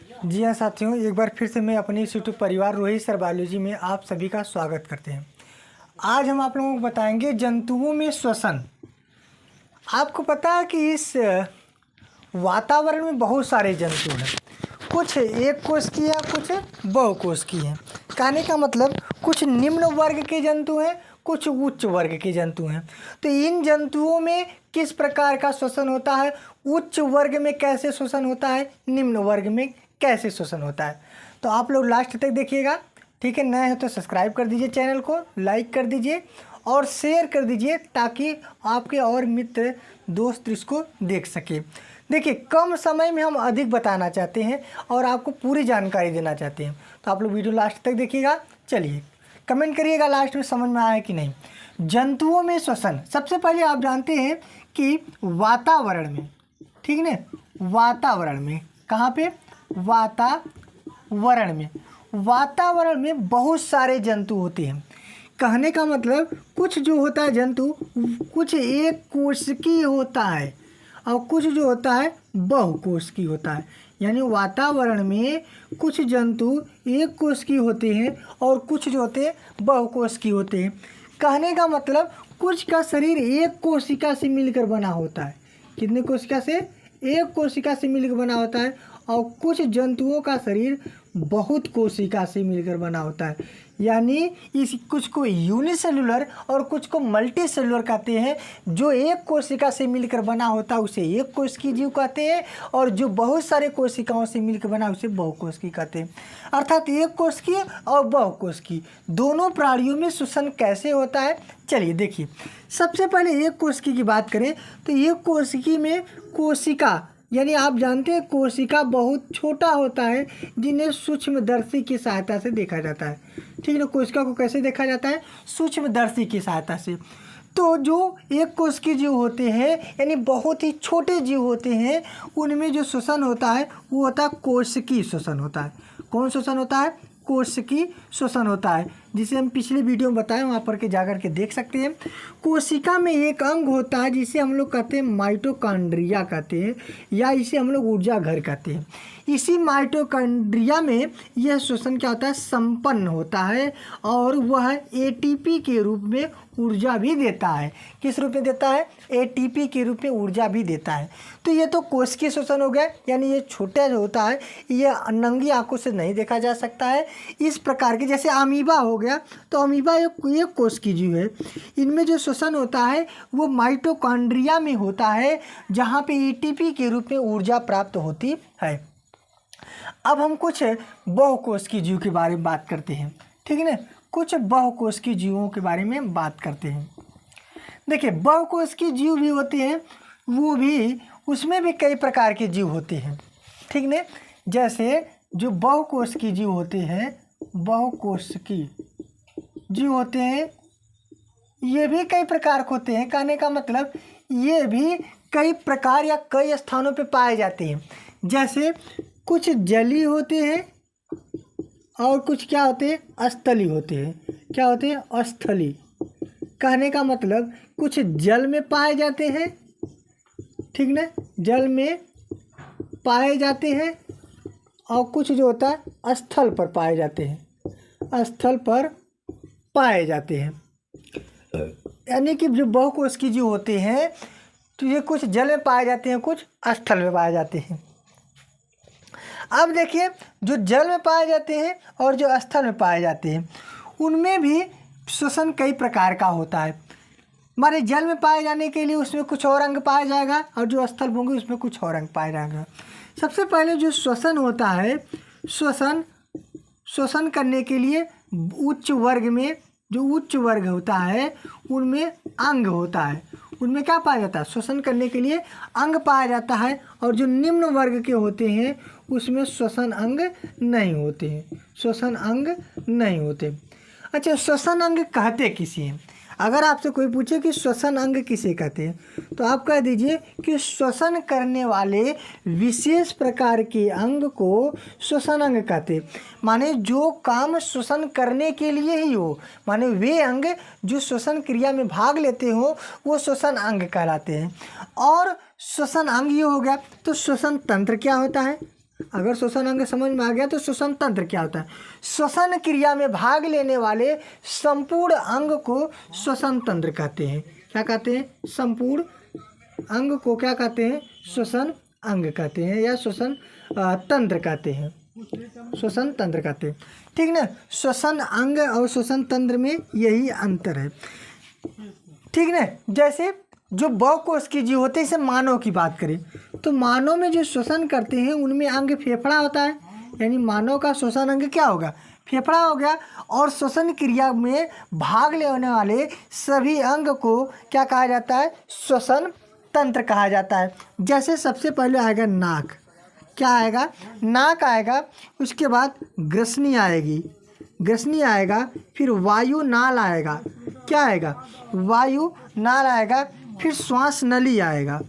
जी हाँ साथियों, एक बार फिर से मैं अपने इस यूट्यूब परिवार रोहित सर बायोलॉजी में आप सभी का स्वागत करते हैं। आज हम आप लोगों को बताएंगे जंतुओं में श्वसन। आपको पता है कि इस वातावरण में बहुत सारे जंतु हैं। कुछ एक कोशिकीय हैं, कुछ बहुकोशिकीय हैं। कहने का मतलब कुछ निम्न वर्ग के जंतु हैं, कुछ उच्च वर्ग के जंतु हैं। तो इन जंतुओं में किस प्रकार का श्वसन होता है, उच्च वर्ग में कैसे श्वसन होता है, निम्न वर्ग में कैसे श्वसन होता है, तो आप लोग लास्ट तक देखिएगा। ठीक है, नए हो तो सब्सक्राइब कर दीजिए, चैनल को लाइक कर दीजिए और शेयर कर दीजिए ताकि आपके और मित्र दोस्त इसको देख सके। देखिए, कम समय में हम अधिक बताना चाहते हैं और आपको पूरी जानकारी देना चाहते हैं, तो आप लोग वीडियो लास्ट तक देखिएगा। चलिए, कमेंट करिएगा लास्ट में समझ में आया कि नहीं। जंतुओं में श्वसन, सबसे पहले आप जानते हैं कि वातावरण में, ठीक है ना, वातावरण में, कहाँ पे, वातावरण में बहुत सारे जंतु होते हैं। कहने का मतलब कुछ जो होता है जंतु, कुछ एक कोशिकीय होता है और कुछ जो होता है बहुकोशिकीय होता है। यानी वातावरण में कुछ जंतु एक कोशिकीय होते हैं और कुछ जो होते हैं बहुकोशिकीय होते हैं। कहने का मतलब कुछ का शरीर एक कोशिका से मिलकर बना होता है। कितने कोशिका से? एक कोशिका से मिलकर बना होता है। और कुछ जंतुओं का शरीर बहुत कोशिका से मिलकर बना होता है। यानी इस कुछ को यूनिसेलुलर और कुछ को मल्टी सेलुलर कहते हैं। जो एक कोशिका से मिलकर बना होता है उसे एक कोशिकीय जीव कहते हैं, और जो बहुत सारे कोशिकाओं से मिलकर बना उसे बहुकोशिकीय कहते हैं। अर्थात एक कोशिकीय और बहुकोशिकीय दोनों प्राणियों में श्वसन कैसे होता है, चलिए देखिए। सबसे पहले एक कोशिकीय की बात करें तो एक कोशिकीय में कोशिका, यानी आप जानते हैं कोशिका बहुत छोटा होता है जिन्हें सूक्ष्मदर्शी की सहायता से देखा जाता है। ठीक है ना, कोशिका को कैसे देखा जाता है? सूक्ष्मदर्शी की सहायता से। तो जो एक कोशिकीय जीव होते हैं, यानी बहुत ही छोटे जीव होते हैं, उनमें जो श्वसन होता है वो होता है कोशिकीय श्वसन होता है। कौन श्वसन होता है? कोशिकीय श्वसन होता है, जिसे हम पिछले वीडियो में बताएं, वहाँ पर के जाकर के देख सकते हैं। कोशिका में एक अंग होता है जिसे हम लोग कहते हैं माइटोकॉन्ड्रिया कहते हैं, या इसे हम लोग ऊर्जा घर कहते हैं। इसी माइटोकॉन्ड्रिया में यह श्वसन क्या होता है? संपन्न होता है, और वह एटीपी के रूप में ऊर्जा भी देता है। किस रूप में देता है? एटीपी के रूप में ऊर्जा भी देता है। तो ये तो कोशिकीय श्वसन हो गया, यानी ये छोटा जो होता है ये नंगी आंखों से नहीं देखा जा सकता है। इस प्रकार के, जैसे अमीबा हो गया, तो अमीबा एक कोशिकीय जीव है। इनमें जो श्वसन होता है वो माइटोकॉन्ड्रिया में होता है, जहाँ पे एटीपी के रूप में ऊर्जा प्राप्त होती है। अब हम कुछ बहुकोशिकीय जीव के बारे में बात करते हैं। ठीक है ना, कुछ बहुकोशिकीय जीवों के बारे में बात करते हैं। देखिए, बहुकोशिकीय जीव भी होते हैं, वो भी, उसमें भी कई प्रकार के जीव होते हैं। ठीक है, जैसे जो बहुकोशिकीय जीव होते हैं, बहुकोशिकीय जीव होते हैं, ये भी कई प्रकार के होते हैं। कहने का मतलब ये भी कई प्रकार या कई स्थानों पे पाए जाते हैं। जैसे कुछ जलीय होते हैं और कुछ क्या होते हैं? स्थलीय होते हैं। क्या होते हैं? स्थलीय। कहने का मतलब कुछ जल में पाए जाते हैं, ठीक ना, जल में पाए जाते हैं, और कुछ जो होता है स्थल पर पाए जाते हैं, स्थल पर पाए जाते हैं। यानी कि जो बहुकोशिकीय जीव होते हैं तो ये कुछ जल में पाए जाते हैं, कुछ स्थल में पाए जाते हैं। अब देखिए, जो जल में पाए जाते हैं और जो स्थल में पाए जाते हैं, उनमें भी श्वसन कई प्रकार का होता है। हमारे जल में पाए जाने के लिए उसमें कुछ और अंग पाया जाएगा, और जो स्थल होंगे उसमें कुछ और अंग पाया जाएगा। सबसे पहले जो श्वसन होता है, श्वसन करने के लिए उच्च वर्ग में, जो उच्च वर्ग होता है उनमें अंग होता है। उनमें क्या पाया जाता है? श्वसन करने के लिए अंग पाया जाता है। और जो निम्न वर्ग के होते हैं उसमें श्वसन अंग नहीं होते हैं, श्वसन अंग नहीं होते। अच्छा, श्वसन अंग कहते किसे हैं? अगर आपसे कोई पूछे कि श्वसन अंग किसे कहते हैं, तो आप कह दीजिए कि श्वसन करने वाले विशेष प्रकार के अंग को श्वसन अंग कहते हैं। माने जो काम श्वसन करने के लिए ही हो, माने वे अंग जो श्वसन क्रिया में भाग लेते हो वो श्वसन अंग कहलाते हैं। और श्वसन अंग ये हो गया। तो श्वसन तंत्र क्या होता है? अगर श्वसन अंग समझ में आ गया तो श्वसन तंत्र क्या होता है। श्वसन क्रिया में भाग लेने वाले संपूर्ण अंग को श्वसन तंत्र कहते हैं। क्या कहते हैं? संपूर्ण अंग को क्या कहते हैं? श्वसन अंग कहते हैं या श्वसन तंत्र कहते हैं, श्वसन तंत्र कहते हैं। ठीक ना। श्वसन अंग और श्वसन तंत्र में यही अंतर है। ठीक ना। जैसे जो बहुकोश की जीव होते हैं, जैसे मानव की बात करें तो मानव में जो श्वसन करते हैं उनमें अंग फेफड़ा होता है, यानी मानव का श्वसन अंग क्या होगा? फेफड़ा हो गया। और श्वसन क्रिया में भाग लेने वाले सभी अंग को क्या कहा जाता है? श्वसन तंत्र कहा जाता है। जैसे सबसे पहले आएगा नाक। क्या आएगा? नाक आएगा। उसके बाद ग्रसनी आएगी, ग्रसनी आएगा। फिर वायु नाल आएगा। क्या आएगा? वायु नाल आएगा। फिर श्वास नली आएगा,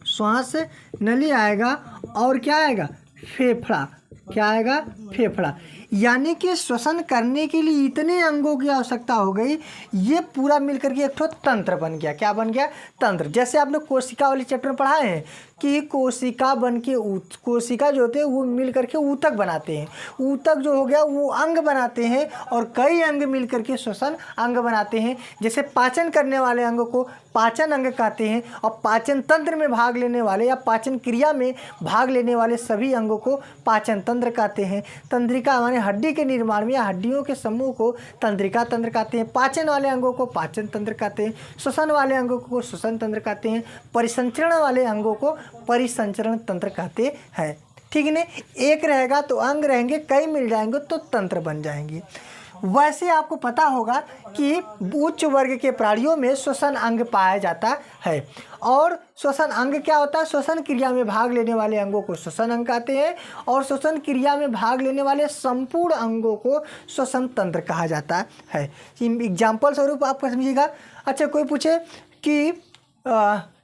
श्वास नली आएगा। और क्या आएगा? फेफड़ा। क्या आएगा? फेफड़ा। यानी कि श्वसन करने के लिए इतने अंगों की आवश्यकता हो गई, ये पूरा मिलकर के एक ठो तंत्र बन गया। क्या बन गया? तंत्र। जैसे आपने कोशिका वाले चैप्टर में पढ़ाए हैं कि कोशिका बन के कोशिका जो होते हैं वो मिल करके ऊतक बनाते हैं, ऊतक जो हो गया वो अंग बनाते हैं, और कई अंग मिल करके श्वसन अंग बनाते हैं। जैसे पाचन करने वाले अंग को पाचन अंग कहते हैं, और पाचन तंत्र में भाग लेने वाले या पाचन क्रिया में भाग लेने वाले सभी अंगों को पाचन तंत्र कहते हैं। तंत्रिका माने हड्डी के निर्माण में या हड्डियों के समूह को तंत्रिका तंत्र कहते हैं। पाचन वाले अंगों को पाचन तंत्र कहते हैं। श्वसन वाले अंगों को श्वसन तंत्र कहते हैं। परिसंचरण वाले अंगों को परिसंचरण तंत्र कहते हैं। ठीक है ना। एक रहेगा तो अंग रहेंगे, कई मिल जाएंगे तो तंत्र बन जाएंगे। वैसे आपको पता होगा कि उच्च वर्ग के प्राणियों में श्वसन अंग पाया जाता है। और श्वसन अंग क्या होता है? श्वसन क्रिया में भाग लेने वाले अंगों को श्वसन अंग कहते हैं, और श्वसन क्रिया में भाग लेने वाले संपूर्ण अंगों को श्वसन तंत्र कहा जाता है। एग्जाम्पल स्वरूप आपको समझिएगा। अच्छा, कोई पूछे कि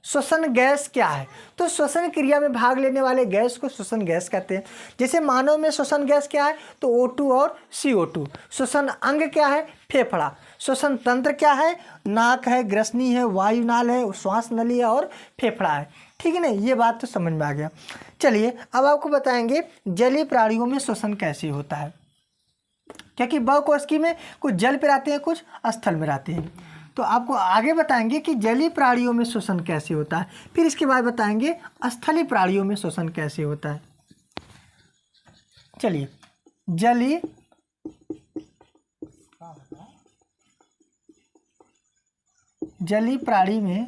श्वसन गैस क्या है, तो श्वसन क्रिया में भाग लेने वाले गैस को श्वसन गैस कहते हैं। जैसे मानव में श्वसन गैस क्या है? तो O2 और CO2। श्वसन अंग क्या है? फेफड़ा। श्वसन तंत्र क्या है? नाक है, ग्रसनी है, वायुनाल है, श्वास नली है और फेफड़ा है। ठीक है ना। ये बात तो समझ में आ गया। चलिए अब आपको बताएंगे जलीय प्राणियों में श्वसन कैसे होता है, क्योंकि बहुकोशिकीय में कुछ जल पे रहते हैं, कुछ स्थल में रहते हैं। तो आपको आगे बताएंगे कि जलीय प्राणियों में श्वसन कैसे होता है, फिर इसके बाद बताएंगे स्थलीय प्राणियों में श्वसन कैसे होता है। चलिए, जलीय प्राणी में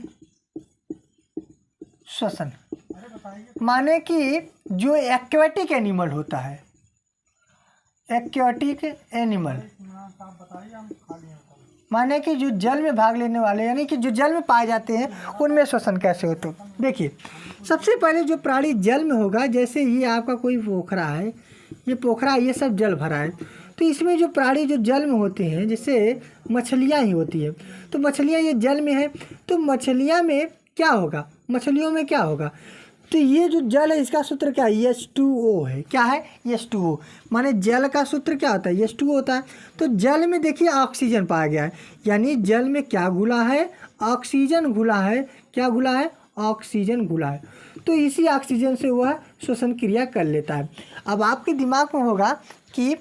श्वसन माने कि जो एक्वेटिक एनिमल होता है, एक्वेटिक एनिमल माने कि जो जल में भाग लेने वाले, यानी कि जो जल में पाए जाते हैं, उनमें श्वसन कैसे होते हैं। देखिए, सबसे पहले जो प्राणी जल में होगा, जैसे ये आपका कोई पोखरा है, ये पोखरा, ये सब जल भरा है, तो इसमें जो प्राणी जो जल में होते हैं, जैसे मछलियाँ ही होती है, तो मछलियाँ ये जल में है, तो मछलियाँ में क्या होगा? मछलियों में क्या होगा? तो ये जो जल है इसका सूत्र क्या है? H2O है। क्या है? H2O। माने जल का सूत्र क्या होता है? H2O होता है। तो जल में देखिए ऑक्सीजन पाया गया है, यानी जल में क्या घुला है? ऑक्सीजन घुला है। क्या घुला है? ऑक्सीजन घुला है। तो इसी ऑक्सीजन से वह श्वसन क्रिया कर लेता है। अब आपके दिमाग में होगा कि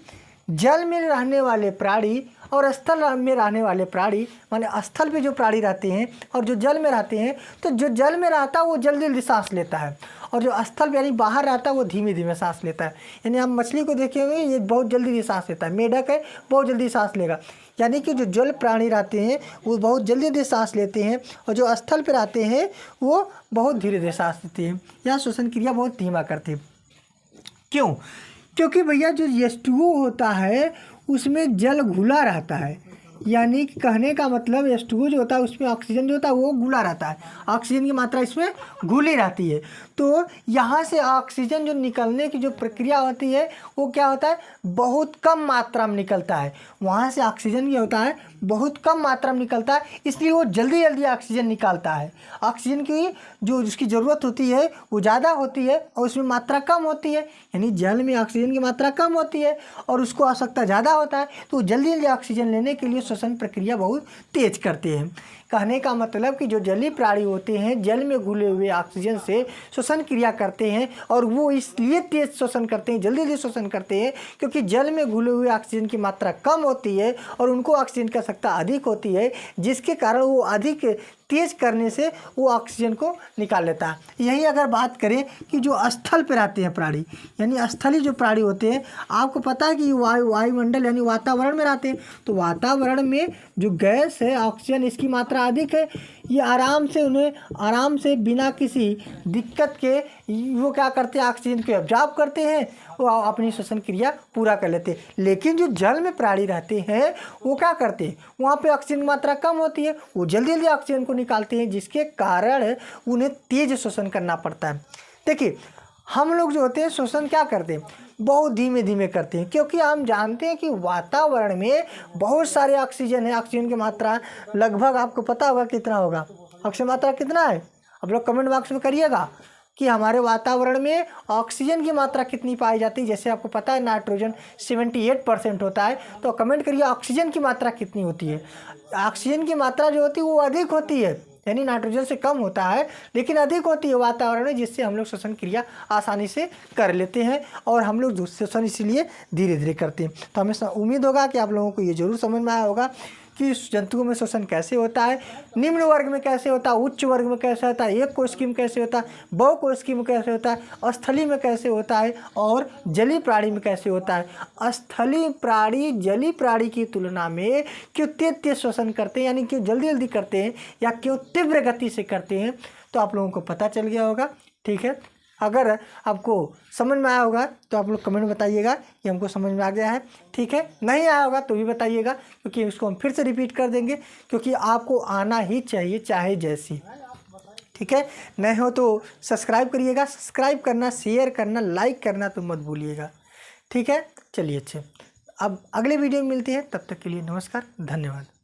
जल में रहने वाले प्राणी और स्थल में रहने वाले प्राणी, माने स्थल पे जो प्राणी रहते हैं और जो जल में रहते हैं, तो जो जल में रहता है वो जल्दी जल्दी सांस लेता है, और जो स्थल पे यानी बाहर रहता है वो धीमे धीमे सांस लेता है। यानी हम मछली को देखेंगे, ये बहुत जल्दी सांस लेता है। मेढक है, बहुत जल्दी सांस लेगा। यानी कि जो जल प्राणी रहते हैं वो बहुत जल्दी जल्दी सांस लेते हैं, और जो स्थल पर रहते हैं वो बहुत धीरे धीरे सांस लेते हैं, या श्वसन क्रिया बहुत धीमा करते हैं। क्यों? क्योंकि भैया जो H2O होता है उसमें जल घुला रहता है, यानी कि कहने का मतलब H2O जो होता है उसमें ऑक्सीजन जो होता है वो घुला रहता है, ऑक्सीजन की मात्रा इसमें घुली रहती है। तो यहाँ से ऑक्सीजन जो निकलने की जो प्रक्रिया होती है वो क्या होता है? बहुत कम मात्रा में निकलता है। वहाँ से ऑक्सीजन क्या होता है? बहुत कम मात्रा में निकलता है, इसलिए वो जल्दी जल्दी ऑक्सीजन निकालता है। ऑक्सीजन की जो उसकी ज़रूरत होती है वो ज़्यादा होती है और उसमें मात्रा कम होती है, यानी जल में ऑक्सीजन की मात्रा कम होती है और उसको आवश्यकता ज़्यादा होता है, तो जल्दी जल्दी ऑक्सीजन लेने के लिए श्वसन प्रक्रिया बहुत तेज करते हैं। कहने का मतलब कि जो जलीय प्राणी होते हैं जल में घुले हुए ऑक्सीजन से श्वसन क्रिया करते हैं, और वो इसलिए तेज श्वसन करते हैं, जल्दी जल्दी श्वसन करते हैं क्योंकि जल में घुले हुए ऑक्सीजन की मात्रा कम होती है और उनको ऑक्सीजन की आवश्यकता अधिक होती है, जिसके कारण वो अधिक तेज करने से वो ऑक्सीजन को निकाल लेता है। यही अगर बात करें कि जो स्थल पर रहते हैं प्राणी, यानी स्थलीय जो प्राणी होते हैं, आपको पता है कि वायुमंडल यानी वातावरण में रहते हैं, तो वातावरण में जो गैस है ऑक्सीजन इसकी मात्रा अधिक है, ये आराम से बिना किसी दिक्कत के वो क्या करते हैं, ऑक्सीजन को एब्जॉर्ब करते हैं, वो अपनी श्वसन क्रिया पूरा कर लेते हैं। लेकिन जो जल में प्राणी रहते हैं वो क्या करते हैं, वहाँ पे ऑक्सीजन की मात्रा कम होती है, वो जल्दी जल्दी ऑक्सीजन को निकालते हैं, जिसके कारण उन्हें तेज श्वसन करना पड़ता है। देखिए हम लोग जो होते हैं श्वसन क्या करते हैं, बहुत धीमे धीमे करते हैं, क्योंकि हम जानते हैं कि वातावरण में बहुत सारे ऑक्सीजन है। ऑक्सीजन की मात्रा लगभग आपको पता होगा कितना होगा, ऑक्सीजन मात्रा कितना है, आप लोग कमेंट बॉक्स में करिएगा कि हमारे वातावरण में ऑक्सीजन की मात्रा कितनी पाई जाती है। जैसे आपको पता है नाइट्रोजन 78% होता है, तो कमेंट करिए ऑक्सीजन की मात्रा कितनी होती है। ऑक्सीजन की मात्रा जो होती है वो अधिक होती है, यानी नाइट्रोजन से कम होता है लेकिन अधिक होती है वातावरण में, जिससे हम लोग श्वसन क्रिया आसानी से कर लेते हैं, और हम लोग श्वसन इसीलिए धीरे धीरे करते हैं। तो हमें उम्मीद होगा कि आप लोगों को ये जरूर समझ में आया होगा कि जंतुओं में श्वसन कैसे होता है, निम्न वर्ग में कैसे होता है, उच्च वर्ग में कैसे होता है, एक कोशिकी में कैसे होता है, बहुकोशिकी में कैसे होता है, स्थलीय में कैसे होता है, और जलीय प्राणी में कैसे होता है। स्थलीय प्राणी जलीय प्राणी की तुलना में क्यों तेज श्वसन करते हैं, यानी क्यों जल्दी जल्दी करते हैं या क्यों तीव्र गति से करते हैं, तो आप लोगों को पता चल गया होगा। ठीक है, अगर आपको समझ में आया होगा तो आप लोग कमेंट में बताइएगा कि हमको समझ में आ गया है। ठीक है, नहीं आया होगा तो भी बताइएगा, क्योंकि इसको हम फिर से रिपीट कर देंगे, क्योंकि आपको आना ही चाहिए चाहे जैसी। ठीक है, नए हो तो सब्सक्राइब करिएगा, सब्सक्राइब करना, शेयर करना, लाइक करना तो मत भूलिएगा। ठीक है, चलिए अच्छे, अब अगले वीडियो में मिलते हैं, तब तक के लिए नमस्कार, धन्यवाद।